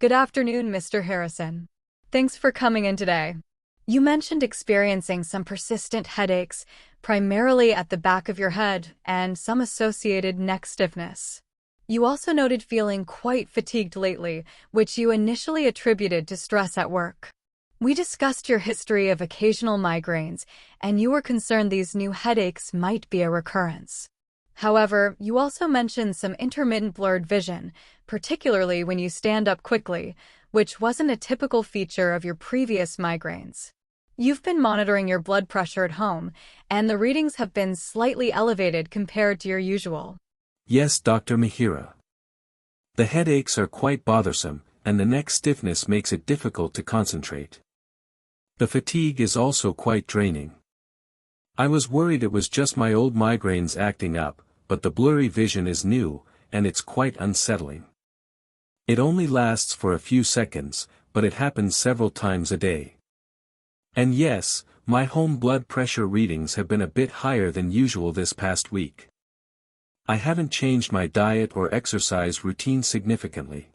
Good afternoon, Mr. Harrison. Thanks for coming in today. You mentioned experiencing some persistent headaches, primarily at the back of your head, and some associated neck stiffness. You also noted feeling quite fatigued lately, which you initially attributed to stress at work. We discussed your history of occasional migraines, and you were concerned these new headaches might be a recurrence. However, you also mentioned some intermittent blurred vision, particularly when you stand up quickly, which wasn't a typical feature of your previous migraines. You've been monitoring your blood pressure at home, and the readings have been slightly elevated compared to your usual. Yes, Dr. Mihira. The headaches are quite bothersome, and the neck stiffness makes it difficult to concentrate. The fatigue is also quite draining. I was worried it was just my old migraines acting up, but the blurry vision is new, and it's quite unsettling. It only lasts for a few seconds, but it happens several times a day. And yes, my home blood pressure readings have been a bit higher than usual this past week. I haven't changed my diet or exercise routine significantly.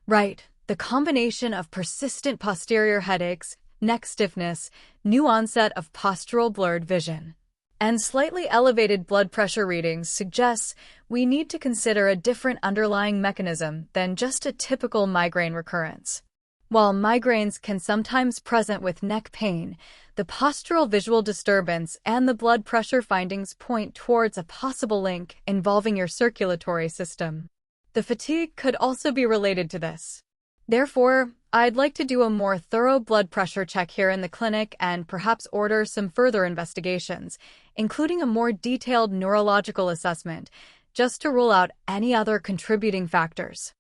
Right, the combination of persistent posterior headaches, neck stiffness, new onset of postural blurred vision, and slightly elevated blood pressure readings suggests we need to consider a different underlying mechanism than just a typical migraine recurrence. While migraines can sometimes present with neck pain, the postural visual disturbance and the blood pressure findings point towards a possible link involving your circulatory system. The fatigue could also be related to this. Therefore, I'd like to do a more thorough blood pressure check here in the clinic and perhaps order some further investigations, including a more detailed neurological assessment, just to rule out any other contributing factors.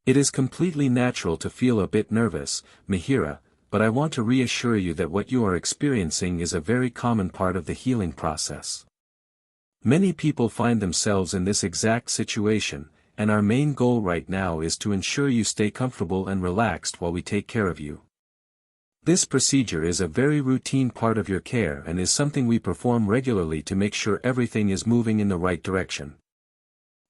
It is completely natural to feel a bit nervous, Mihira, but I want to reassure you that what you are experiencing is a very common part of the healing process. Many people find themselves in this exact situation, and our main goal right now is to ensure you stay comfortable and relaxed while we take care of you. This procedure is a very routine part of your care and is something we perform regularly to make sure everything is moving in the right direction.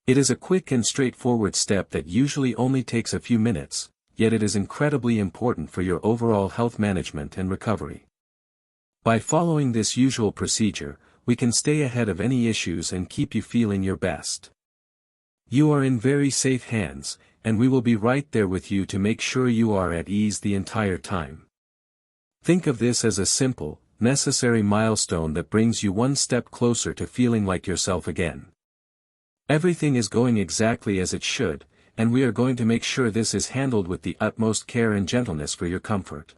It is a quick and straightforward step that usually only takes a few minutes, yet it is incredibly important for your overall health management and recovery. By following this usual procedure, we can stay ahead of any issues and keep you feeling your best. You are in very safe hands, and we will be right there with you to make sure you are at ease the entire time. Think of this as a simple, necessary milestone that brings you one step closer to feeling like yourself again. Everything is going exactly as it should, and we are going to make sure this is handled with the utmost care and gentleness for your comfort.